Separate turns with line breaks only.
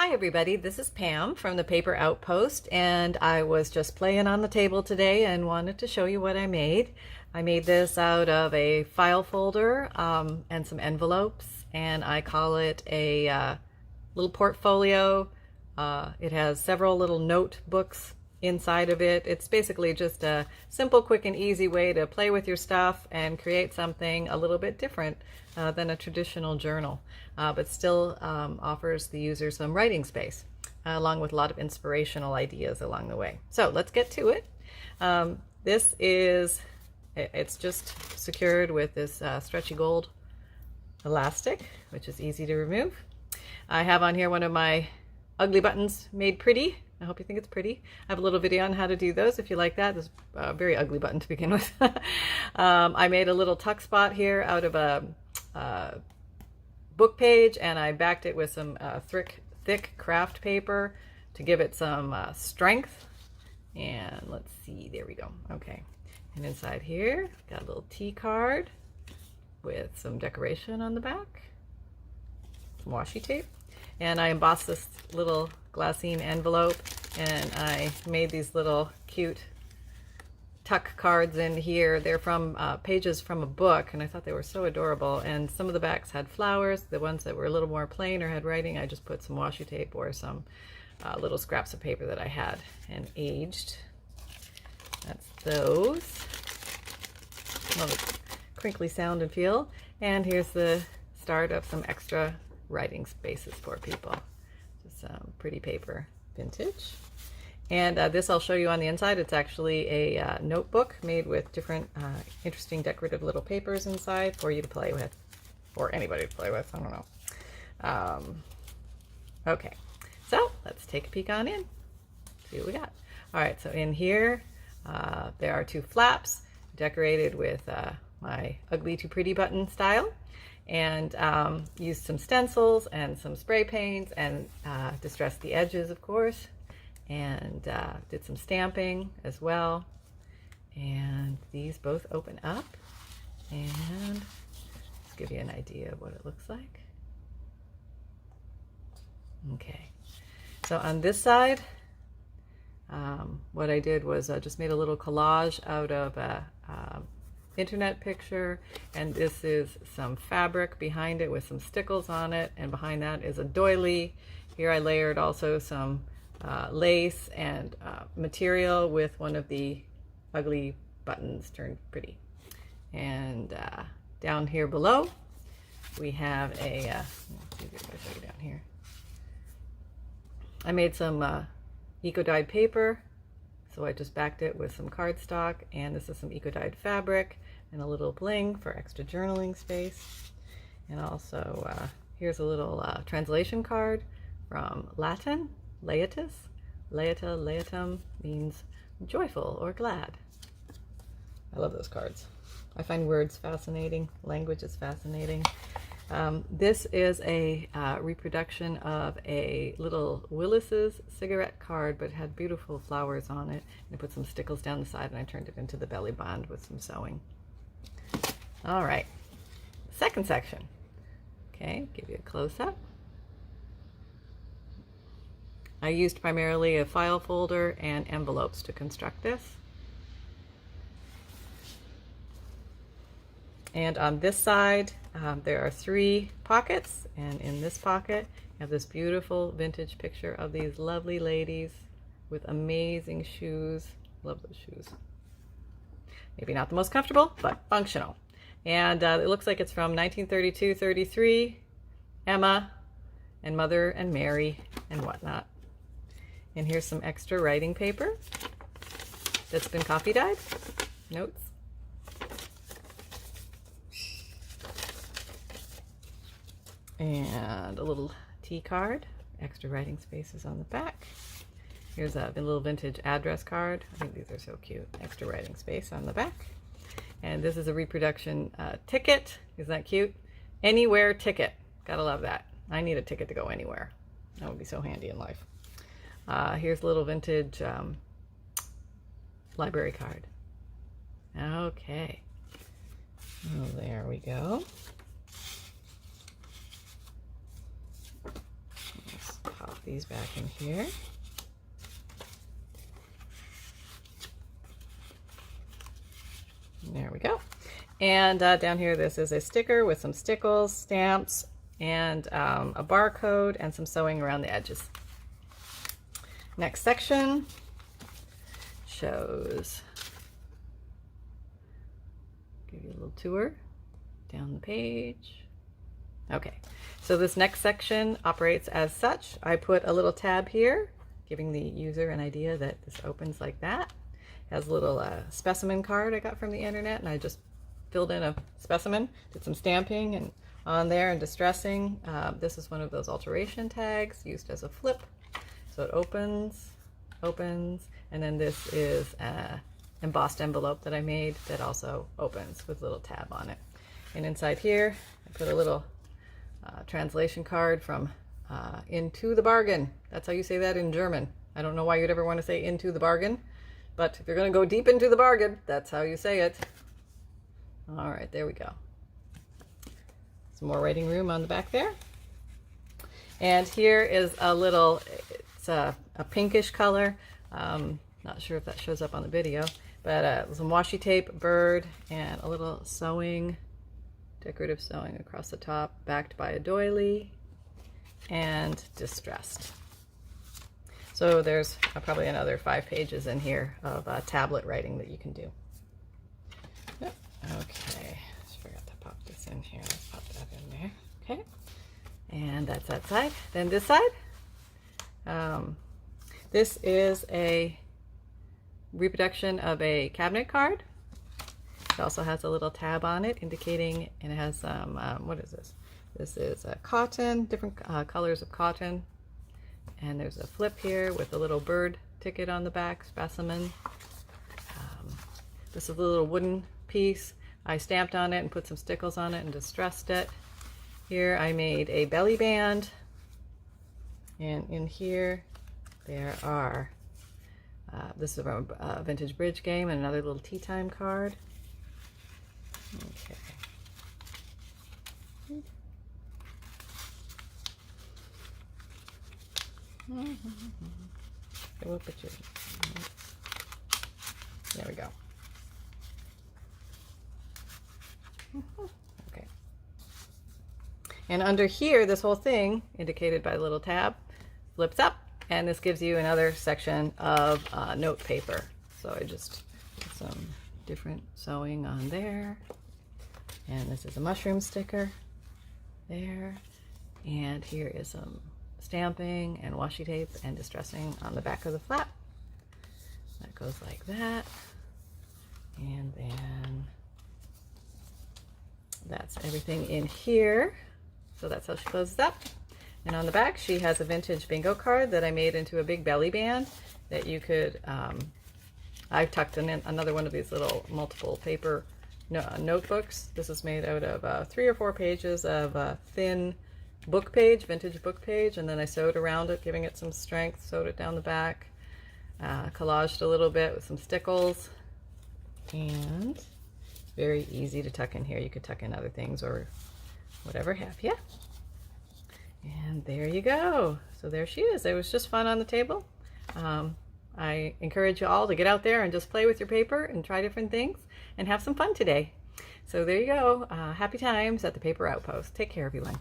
Hi everybody, this is Pam from the Paper Outpost, and I was just playing on the table today and wanted to show you what I made. I made this out of a file folder and some envelopes, and I call it a little portfolio. It has several little notebooks inside of it. It's basically just a simple, quick, and easy way to play with your stuff and create something a little bit different than a traditional journal, but still offers the user some writing space, along with a lot of inspirational ideas along the way. So let's get to it. It's just secured with this stretchy gold elastic, which is easy to remove. I have on here one of my ugly buttons made pretty. I hope you think it's pretty. I have a little video on how to do those if you like that. This is a very ugly button to begin with. I made a little tuck spot here out of a book page, and I backed it with some thick craft paper to give it some strength. And let's see, there we go. Okay, and inside here, got a little T card with some decoration on the back, some washi tape. And I embossed this little glassine envelope, and I made these little cute tuck cards in here. They're from pages from a book, and I thought they were so adorable. And some of the backs had flowers. The ones that were a little more plain or had writing, I just put some washi tape or some little scraps of paper that I had and aged. That's those. Love the crinkly sound and feel. And here's the start of some extra writing spaces for people. Just some pretty paper, vintage. And this I'll show you on the inside. It's actually a notebook made with different interesting decorative little papers inside for you to play with, or anybody to play with, I don't know. Okay, so let's take a peek on in, see what we got. All right, so in here there are two flaps decorated with my ugly to pretty button style, and used some stencils and some spray paints and distressed the edges, of course, and did some stamping as well. And these both open up, and let's give you an idea of what it looks like. Okay, so on this side, what I did was just made a little collage out of a internet picture, and this is some fabric behind it with some stickles on it, and behind that is a doily. Here I layered also some lace and material with one of the ugly buttons turned pretty. And down here below we have a let's see if I show you down here. I made some eco-dyed paper, so I just backed it with some cardstock, and this is some eco-dyed fabric and a little bling for extra journaling space. And also here's a little translation card from Latin, laetus. Laeta, laetum means joyful or glad. I love those cards. I find words fascinating, language is fascinating. This is a reproduction of a little Willis's cigarette card, but it had beautiful flowers on it. And I put some stickles down the side, and I turned it into the belly band with some sewing. All right, second section. Okay, give you a close-up. I used primarily a file folder and envelopes to construct this. And on this side, there are 3 pockets, and in this pocket, you have this beautiful vintage picture of these lovely ladies with amazing shoes. Love those shoes. Maybe not the most comfortable, but functional. And it looks like it's from 1932-33, Emma and Mother and Mary and whatnot. And here's some extra writing paper that's been coffee dyed. Notes. And a little T card, extra writing spaces on the back. Here's a little vintage address card. I think these are so cute. Extra writing space on the back. And this is a reproduction ticket. Isn't that cute? Anywhere ticket. Gotta love that. I need a ticket to go anywhere. That would be so handy in life. Here's a little vintage library card. Okay. Oh, there we go. these back in here. There we go. And down here, this is a sticker with some stickles, stamps, and a barcode and some sewing around the edges. Next section shows, give you a little tour down the page. Okay, so this next section operates as such. I put a little tab here, giving the user an idea that this opens like that. It has a little specimen card I got from the internet, and I just filled in a specimen, did some stamping and on there and distressing. This is one of those alteration tags used as a flip. So it opens, and then this is an embossed envelope that I made that also opens with a little tab on it. And inside here, I put a little translation card from Into the Bargain. That's how you say that in German. I don't know why you'd ever want to say into the bargain, but if you're going to go deep into the bargain, that's how you say it. All right, there we go. Some more writing room on the back there. And here is a little, it's a pinkish color. Not sure if that shows up on the video, but some washi tape, bird, and a little sewing, decorative sewing across the top, backed by a doily, and distressed. So there's probably another 5 pages in here of tablet writing that you can do. Yep. Okay, just forgot to pop this in here. Let's pop that in there. Okay, and that's that side. Then this side. This is a reproduction of a cabinet card. It also has a little tab on it indicating, and it has some, what is this? This is cotton, different colors of cotton. And there's a flip here with a little bird ticket on the back, specimen. This is a little wooden piece. I stamped on it and put some stickles on it and distressed it. Here I made a belly band. And in here there are, this is from a vintage bridge game and another little tea time card. Okay. There we go. Okay. And under here, this whole thing, indicated by a little tab, flips up, and this gives you another section of note paper. So I just put some different sewing on there. And this is a mushroom sticker there. And here is some stamping and washi tape and distressing on the back of the flap. That goes like that. And then that's everything in here. So that's how she closes up. And on the back, she has a vintage bingo card that I made into a big belly band that you could, I've tucked in another one of these little multiple paper notebooks. This is made out of 3 or 4 pages of thin book page, vintage book page, and then I sewed around it, giving it some strength, sewed it down the back, collaged a little bit with some stickles, and it's very easy to tuck in here. You could tuck in other things or whatever have you. And there you go. So there she is. It was just fun on the table. I encourage you all to get out there and just play with your paper and try different things and have some fun today. So there you go. Happy times at the Paper Outpost. Take care, everyone.